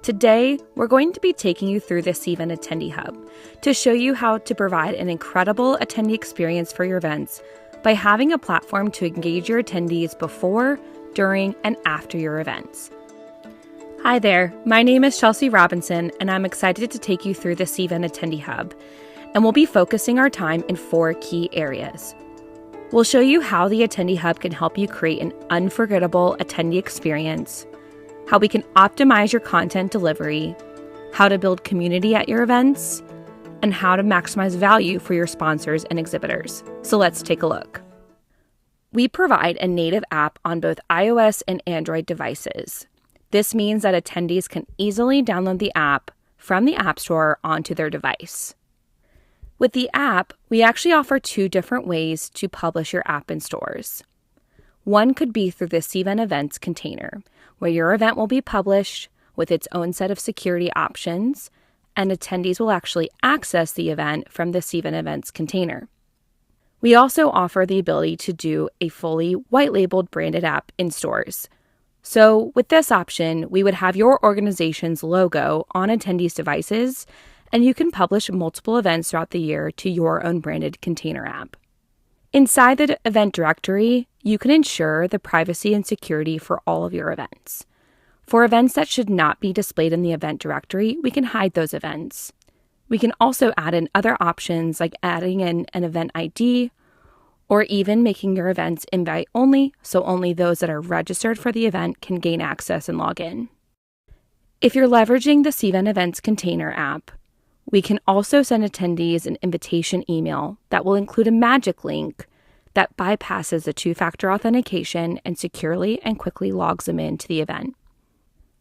Today, we're going to be taking you through the Cvent Attendee Hub to show you how to provide an incredible attendee experience for your events by having a platform to engage your attendees before, during, and after your events. Hi there, my name is Chelsea Robinson, and I'm excited to take you through the Cvent Attendee Hub, and we'll be focusing our time in 4 key areas. We'll show you how the Attendee Hub can help you create an unforgettable attendee experience, how we can optimize your content delivery, how to build community at your events, and how to maximize value for your sponsors and exhibitors. So let's take a look. We provide a native app on both iOS and Android devices. This means that attendees can easily download the app from the App Store onto their device. With the app, we actually offer 2 different ways to publish your app in stores. One could be through the Cvent Events container, where your event will be published with its own set of security options, and attendees will actually access the event from the Cvent Events container. We also offer the ability to do a fully white-labeled branded app in stores. So with this option, we would have your organization's logo on attendees' devices, and you can publish multiple events throughout the year to your own branded container app. Inside the event directory, you can ensure the privacy and security for all of your events. For events that should not be displayed in the event directory, we can hide those events. We can also add in other options like adding in an event ID or even making your events invite only, so only those that are registered for the event can gain access and log in. If you're leveraging the Cvent Events container app, we can also send attendees an invitation email that will include a magic link that bypasses the 2-factor authentication and securely and quickly logs them into the event.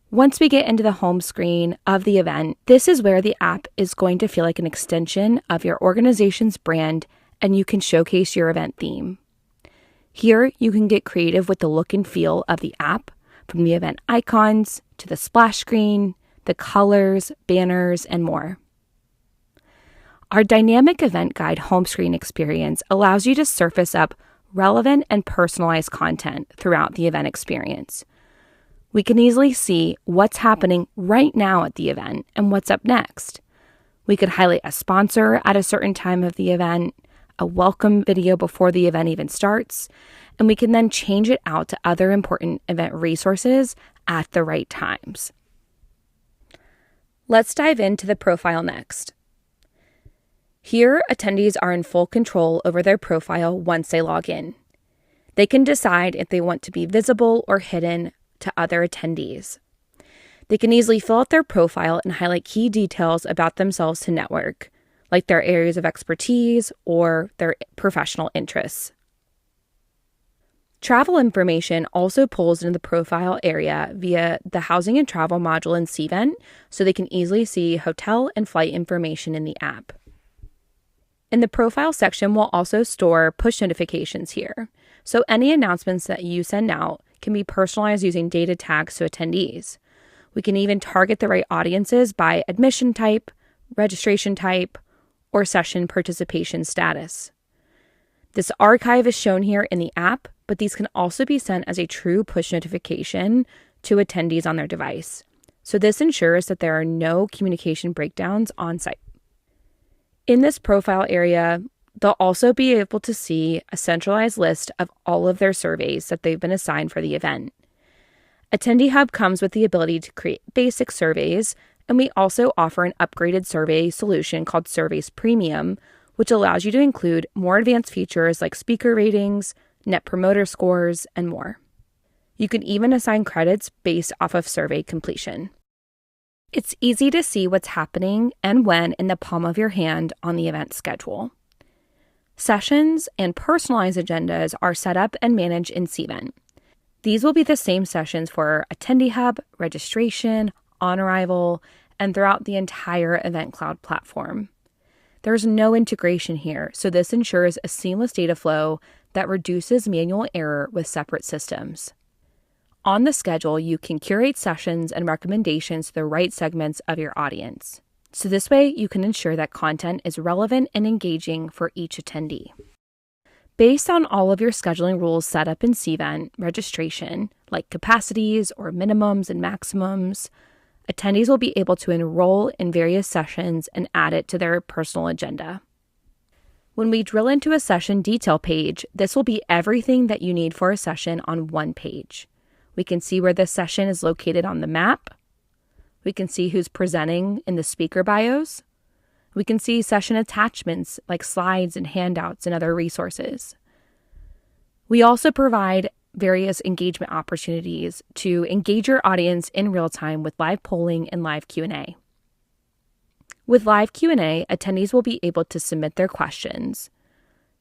Once we get into the home screen of the event, this is where the app is going to feel like an extension of your organization's brand, and you can showcase your event theme. Here, you can get creative with the look and feel of the app, from the event icons to the splash screen, the colors, banners, and more. Our dynamic event guide home screen experience allows you to surface up relevant and personalized content throughout the event experience. We can easily see what's happening right now at the event and what's up next. We could highlight a sponsor at a certain time of the event, a welcome video before the event even starts, and we can then change it out to other important event resources at the right times. Let's dive into the profile next. Here, attendees are in full control over their profile once they log in. They can decide if they want to be visible or hidden to other attendees. They can easily fill out their profile and highlight key details about themselves to network, like their areas of expertise or their professional interests. Travel information also pulls into the profile area via the housing and travel module in Cvent, so they can easily see hotel and flight information in the app. In the profile section, we'll also store push notifications here, so any announcements that you send out can be personalized using data tags to attendees. We can even target the right audiences by admission type, registration type, or session participation status. This archive is shown here in the app, but these can also be sent as a true push notification to attendees on their device. So this ensures that there are no communication breakdowns on site. In this profile area, they'll also be able to see a centralized list of all of their surveys that they've been assigned for the event. Attendee Hub comes with the ability to create basic surveys, and we also offer an upgraded survey solution called Surveys Premium, which allows you to include more advanced features like speaker ratings, net promoter scores, and more. You can even assign credits based off of survey completion. It's easy to see what's happening and when in the palm of your hand on the event schedule. Sessions and personalized agendas are set up and managed in Cvent. These will be the same sessions for Attendee Hub, registration, on arrival, and throughout the entire Event Cloud platform. There's no integration here, so this ensures a seamless data flow that reduces manual error with separate systems. On the schedule, you can curate sessions and recommendations to the right segments of your audience. So this way, you can ensure that content is relevant and engaging for each attendee. Based on all of your scheduling rules set up in Cvent registration, like capacities or minimums and maximums, Attendees will be able to enroll in various sessions and add it to their personal agenda. When we drill into a session detail page, this will be everything that you need for a session on one page. We can see where this session is located on the map. We can see who's presenting in the speaker bios. We can see session attachments like slides and handouts and other resources. We also provide various engagement opportunities to engage your audience in real time with live polling and live Q&A. With live Q&A, attendees will be able to submit their questions.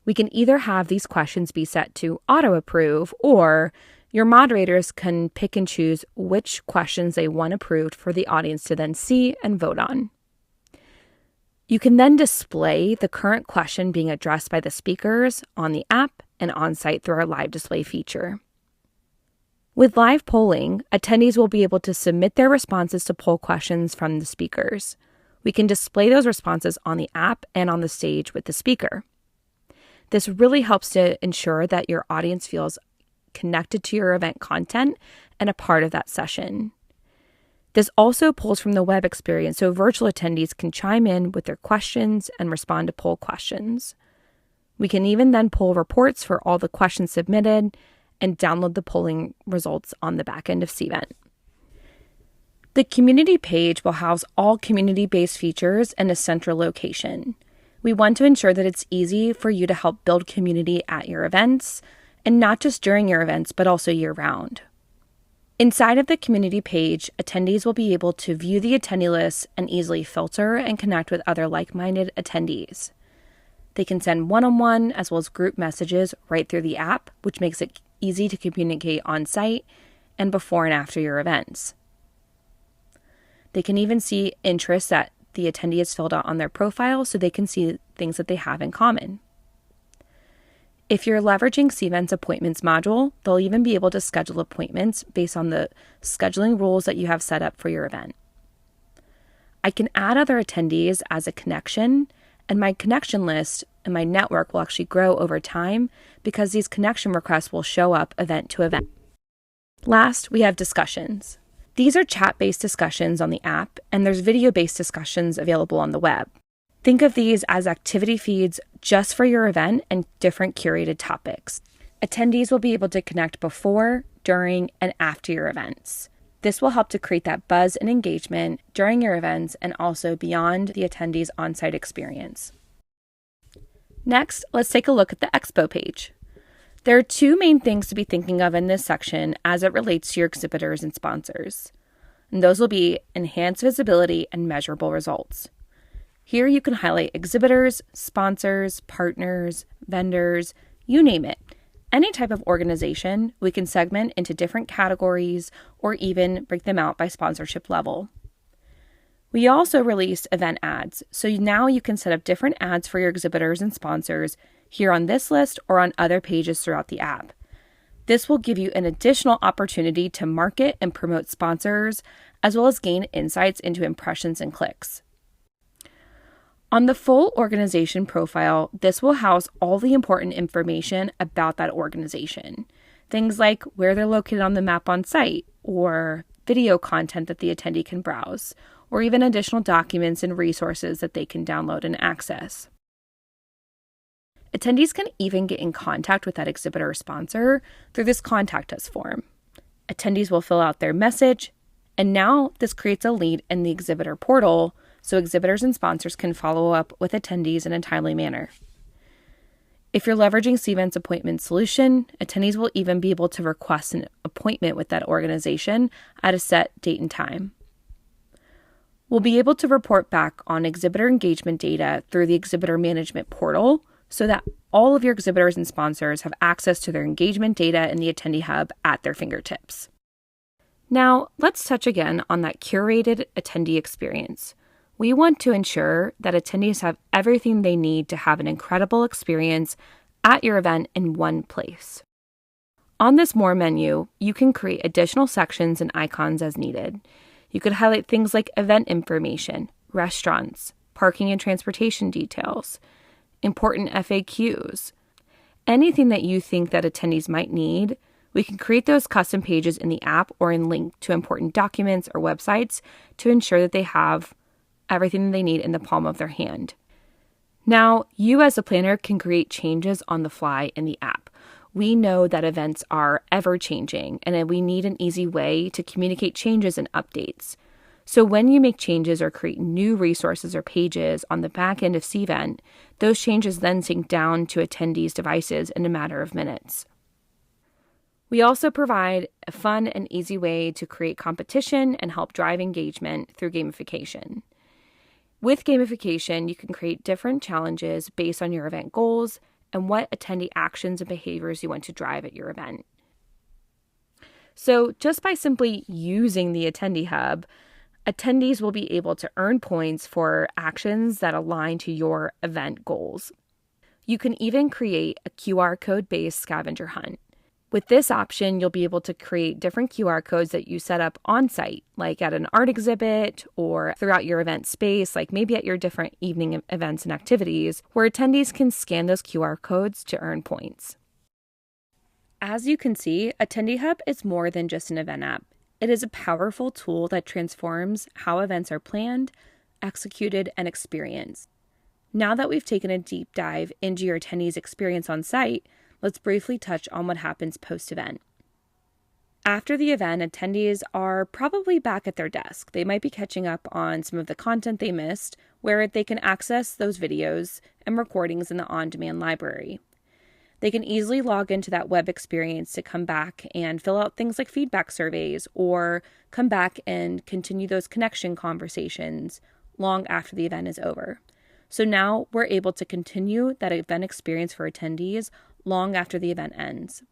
We can either have these questions be set to auto-approve, or your moderators can pick and choose which questions they want approved for the audience to then see and vote on. You can then display the current question being addressed by the speakers on the app and on-site through our live display feature. With live polling, attendees will be able to submit their responses to poll questions from the speakers. We can display those responses on the app and on the stage with the speaker. This really helps to ensure that your audience feels connected to your event content and a part of that session. This also pulls from the web experience, so virtual attendees can chime in with their questions and respond to poll questions. We can even then pull reports for all the questions submitted and download the polling results on the back end of Cvent. The community page will house all community-based features in a central location. We want to ensure that it's easy for you to help build community at your events, and not just during your events, but also year-round. Inside of the community page, attendees will be able to view the attendee list and easily filter and connect with other like-minded attendees. They can send one-on-one as well as group messages right through the app, which makes it easy to communicate on-site and before and after your events. They can even see interests that the attendee has filled out on their profile, so they can see things that they have in common. If you're leveraging Cvent's appointments module, they'll even be able to schedule appointments based on the scheduling rules that you have set up for your event. I can add other attendees as a connection, and my connection list and my network will actually grow over time because these connection requests will show up event to event. Last, we have discussions. These are chat-based discussions on the app, and there's video-based discussions available on the web. Think of these as activity feeds just for your event and different curated topics. Attendees will be able to connect before, during, and after your events. This will help to create that buzz and engagement during your events and also beyond the attendees' on-site experience. Next, let's take a look at the Expo page. There are two main things to be thinking of in this section as it relates to your exhibitors and sponsors. And those will be enhanced visibility and measurable results. Here you can highlight exhibitors, sponsors, partners, vendors, you name it. Any type of organization, we can segment into different categories or even break them out by sponsorship level. We also released event ads, so now you can set up different ads for your exhibitors and sponsors here on this list or on other pages throughout the app. This will give you an additional opportunity to market and promote sponsors, as well as gain insights into impressions and clicks. On the full organization profile, this will house all the important information about that organization. Things like where they're located on the map on site, or video content that the attendee can browse, or even additional documents and resources that they can download and access. Attendees can even get in contact with that exhibitor or sponsor through this Contact Us form. Attendees will fill out their message, and now this creates a lead in the exhibitor portal so exhibitors and sponsors can follow up with attendees in a timely manner. If you're leveraging Cvent's appointment solution, attendees will even be able to request an appointment with that organization at a set date and time. We'll be able to report back on exhibitor engagement data through the exhibitor management portal so that all of your exhibitors and sponsors have access to their engagement data in the Attendee Hub at their fingertips. Now, let's touch again on that curated attendee experience. We want to ensure that attendees have everything they need to have an incredible experience at your event in one place. On this More menu, you can create additional sections and icons as needed. You could highlight things like event information, restaurants, parking and transportation details, important FAQs. Anything that you think that attendees might need, We can create those custom pages in the app or in link to important documents or websites to ensure that they have everything they need in the palm of their hand. Now, you as a planner can create changes on the fly in the app. We know that events are ever-changing, and we need an easy way to communicate changes and updates. So when you make changes or create new resources or pages on the back end of Cvent, those changes then sync down to attendees' devices in a matter of minutes. We also provide a fun and easy way to create competition and help drive engagement through gamification. With gamification, you can create different challenges based on your event goals and what attendee actions and behaviors you want to drive at your event. So just by simply using the Attendee Hub, attendees will be able to earn points for actions that align to your event goals. You can even create a QR code-based scavenger hunt. With this option, you'll be able to create different QR codes that you set up on site, like at an art exhibit or throughout your event space, like maybe at your different evening events and activities, where attendees can scan those QR codes to earn points. As you can see, Attendee Hub is more than just an event app. It is a powerful tool that transforms how events are planned, executed, and experienced. Now that we've taken a deep dive into your attendees' experience on site, let's briefly touch on what happens post-event. After the event, attendees are probably back at their desk. They might be catching up on some of the content they missed, where they can access those videos and recordings in the on-demand library. They can easily log into that web experience to come back and fill out things like feedback surveys, or come back and continue those connection conversations long after the event is over. So now we're able to continue that event experience for attendees long after the event ends.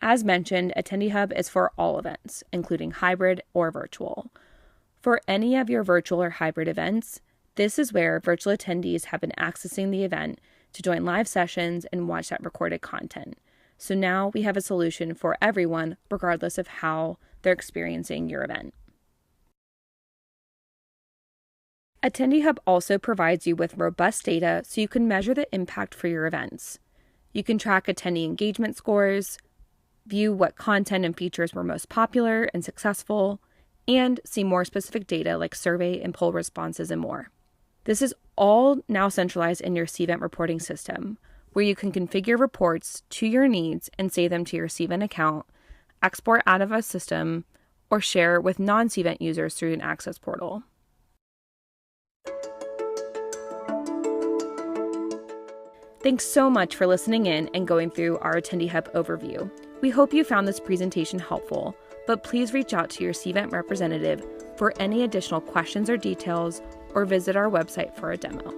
As mentioned, Attendee Hub is for all events, including hybrid or virtual. For any of your virtual or hybrid events, this is where virtual attendees have been accessing the event to join live sessions and watch that recorded content. So now we have a solution for everyone, regardless of how they're experiencing your event. Attendee Hub also provides you with robust data so you can measure the impact for your events. You can track attendee engagement scores, view what content and features were most popular and successful, and see more specific data like survey and poll responses and more. This is all now centralized in your Cvent reporting system, where you can configure reports to your needs and save them to your Cvent account, export out of a system, or share with non-Cvent users through an access portal. Thanks so much for listening in and going through our Attendee Hub overview. We hope you found this presentation helpful, but please reach out to your Cvent representative for any additional questions or details, or visit our website for a demo.